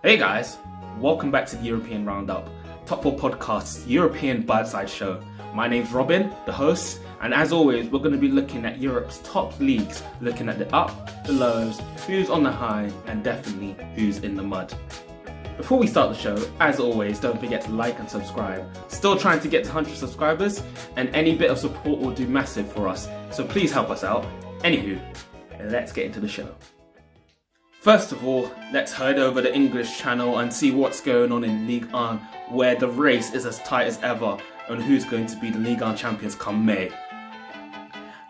Hey guys, welcome back to the European Roundup, Top 4 Podcast's European Birdside Show. My name's Robin, the host, and as always, we're going to be looking at Europe's top leagues, looking at the up, the lows, who's on the high, and definitely who's in the mud. Before we start the show, as always, don't forget to like and subscribe. Still trying to get to 100 subscribers, and any bit of support will do massive for us, so please help us out. Anywho, let's get into the show. First of all, let's head over the English channel and see what's going on in Ligue 1, where the race is as tight as ever on who's going to be the Ligue 1 champions come May.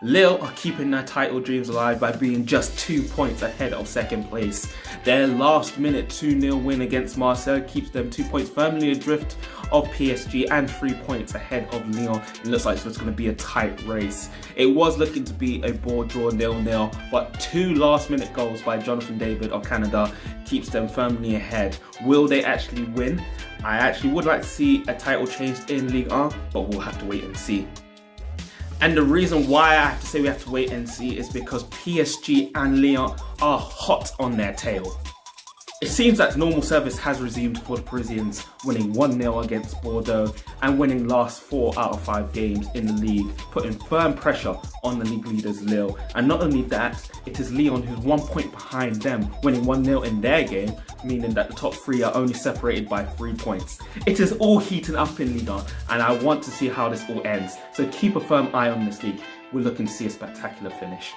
Lille are keeping their title dreams alive by being just 2 points ahead of second place. Their last minute 2-0 win against Marseille keeps them 2 points firmly adrift of PSG and 3 points ahead of Lyon. It looks like it's going to be a tight race. It was looking to be a ball draw 0-0, but 2 last minute goals by Jonathan David of Canada keeps them firmly ahead. Will they actually win? I actually would like to see a title change in Ligue 1, but we'll have to wait and see. And the reason why I have to say we have to wait and see is because PSG and Lyon are hot on their tail. It seems that normal service has resumed for the Parisians, winning 1-0 against Bordeaux and winning last 4 out of 5 games in the league, putting firm pressure on the league leaders Lille. And not only that, it is Lyon who's 1 point behind them, winning 1-0 in their game, meaning that the top 3 are only separated by 3 points. It is all heating up in Liga, and I want to see how this all ends, so keep a firm eye on this league. We're looking to see a spectacular finish.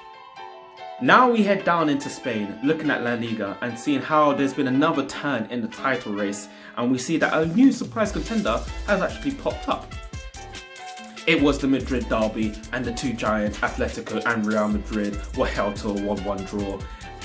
Now we head down into Spain, looking at La Liga and seeing how there's been another turn in the title race, and we see that a new surprise contender has actually popped up. It was the Madrid derby, and the two giants, Atletico and Real Madrid, were held to a 1-1 draw.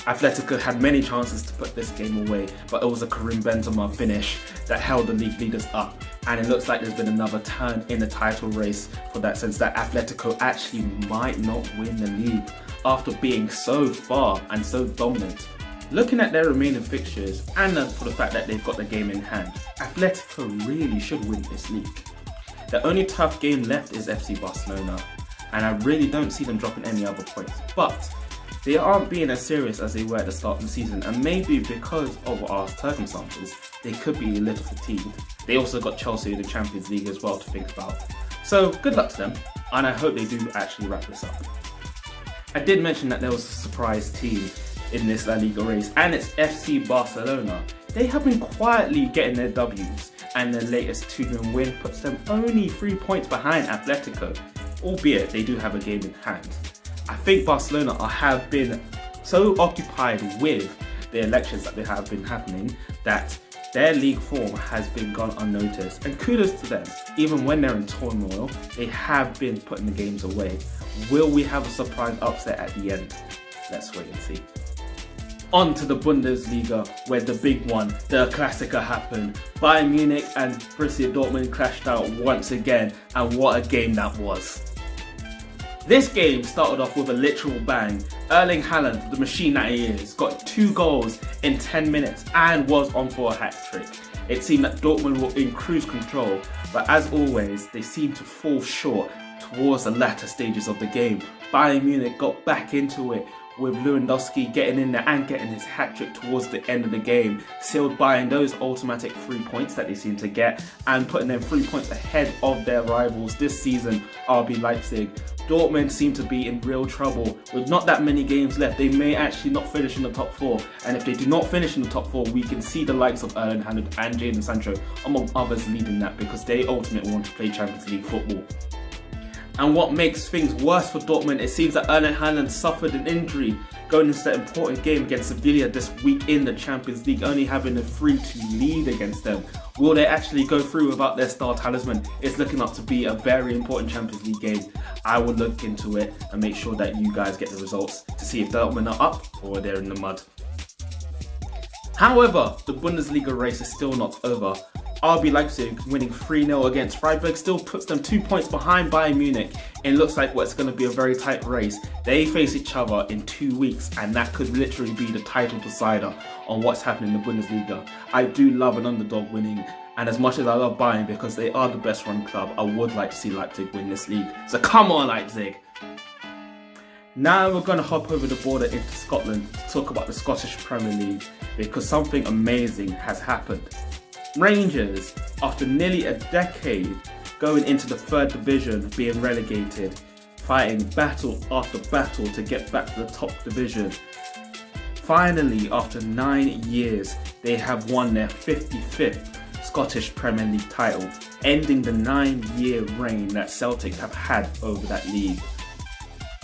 Atletico had many chances to put this game away, but it was a Karim Benzema finish that held the league leaders up. And it looks like there's been another turn in the title race for that sense that Atletico actually might not win the league after being so far and so dominant. Looking at their remaining fixtures and for the fact that they've got the game in hand, Atletico really should win this league. The only tough game left is FC Barcelona, and I really don't see them dropping any other points. But they aren't being as serious as they were at the start of the season, and maybe because of our circumstances, they could be a little fatigued. They also got Chelsea in the Champions League as well to think about. So good luck to them, and I hope they do actually wrap this up. I did mention that there was a surprise team in this La Liga race, and it's FC Barcelona. They have been quietly getting their W's, and their latest 2-0 win puts them only 3 points behind Atletico, albeit they do have a game in hand. I think Barcelona have been so occupied with the elections that they have been happening that their league form has been gone unnoticed, and kudos to them. Even when they're in turmoil, they have been putting the games away. Will we have a surprise upset at the end? Let's wait and see. On to the Bundesliga, where the big one, the Klassiker, happened. Bayern Munich and Borussia Dortmund clashed out once again, and what a game that was. This game started off with a literal bang. Erling Haaland, the machine that he is, got 2 goals in 10 minutes and was on for a hat-trick. It seemed that Dortmund were in cruise control, but as always, they seemed to fall short towards the latter stages of the game. Bayern Munich got back into it, with Lewandowski getting in there and getting his hat-trick towards the end of the game, sealed Bayern those automatic 3 points that they seem to get and putting them 3 points ahead of their rivals this season, RB Leipzig. Dortmund seem to be in real trouble. With not that many games left, they may actually not finish in the top 4, and if they do not finish in the top 4, we can see the likes of Erling Haaland and Jadon Sancho, among others, leading that because they ultimately want to play Champions League football. And what makes things worse for Dortmund, it seems that Erling Haaland suffered an injury going into that important game against Sevilla this week in the Champions League, only having a 3-2 lead against them. Will they actually go through without their star talisman? It's looking up to be a very important Champions League game. I will look into it and make sure that you guys get the results to see if Dortmund are up or they're in the mud. However, the Bundesliga race is still not over. RB Leipzig winning 3-0 against Freiburg still puts them 2 points behind Bayern Munich. It looks like what's going to be a very tight race. They face each other in 2 weeks, and that could literally be the title decider on what's happening in the Bundesliga. I do love an underdog winning, and as much as I love Bayern because they are the best run club, I would like to see Leipzig win this league. So come on, Leipzig! Now we're going to hop over the border into Scotland to talk about the Scottish Premier League, because something amazing has happened. Rangers, after nearly a decade going into the third division, being relegated, fighting battle after battle to get back to the top division. Finally, after 9 years, they have won their 55th Scottish Premier League title, ending the 9-year reign that Celtic have had over that league.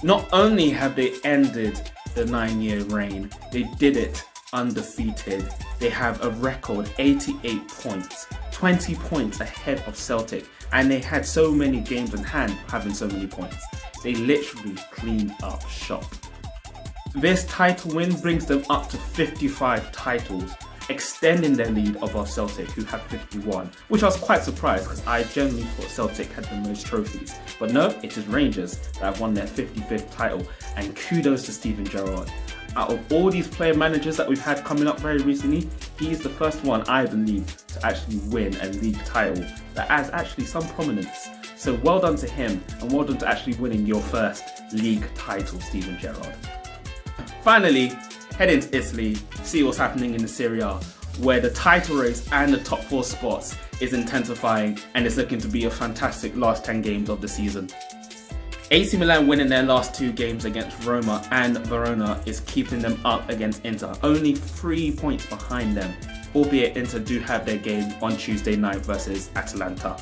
Not only have they ended the 9-year reign, they did it undefeated. They have a record 88 points, 20 points ahead of Celtic, and they had so many games in hand having so many points. They literally cleaned up shop. This title win brings them up to 55 titles, extending their lead above Celtic, who have 51, which I was quite surprised because I generally thought Celtic had the most trophies. But no, it is Rangers that have won their 55th title, and kudos to Steven Gerrard. Out of all these player managers that we've had coming up very recently, he is the first one, I believe, to actually win a league title that has actually some prominence. So well done to him, and well done to actually winning your first league title, Steven Gerrard. Finally, head into Italy, see what's happening in the Serie A, where the title race and the top 4 spots is intensifying, and it's looking to be a fantastic last 10 games of the season. AC Milan winning their last 2 games against Roma and Verona is keeping them up against Inter, only 3 points behind them, albeit Inter do have their game on Tuesday night versus Atalanta.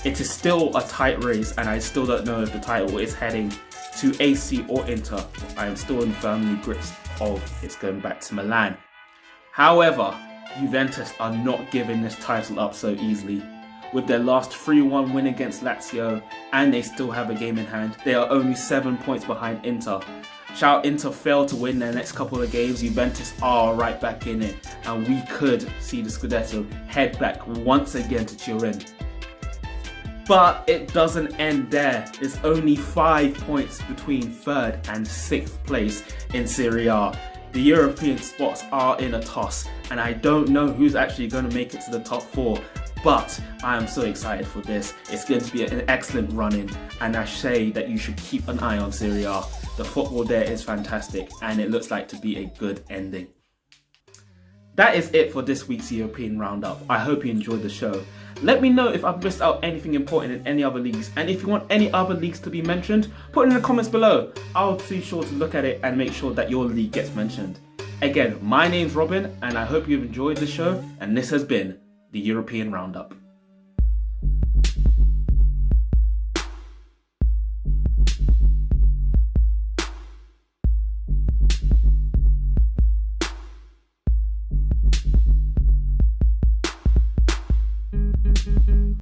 It is still a tight race, and I still don't know if the title is heading to AC or Inter. I am still in firmly grips of it's going back to Milan. However, Juventus are not giving this title up so easily. With their last 3-1 win against Lazio, and they still have a game in hand, they are only 7 points behind Inter. Shall Inter fail to win their next couple of games, Juventus are right back in it, and we could see the Scudetto head back once again to Turin. But it doesn't end there. There's only 5 points between 3rd and 6th place in Serie A. The European spots are in a toss, and I don't know who's actually going to make it to the top 4. But I am so excited for this. It's going to be an excellent run-in, and I say that you should keep an eye on Serie A. The football there is fantastic, and it looks like to be a good ending. That is it for this week's European Roundup. I hope you enjoyed the show. Let me know if I've missed out anything important in any other leagues, and if you want any other leagues to be mentioned, put it in the comments below. I'll be sure to look at it and make sure that your league gets mentioned. Again, my name's Robin, and I hope you've enjoyed the show, and this has been the European Roundup.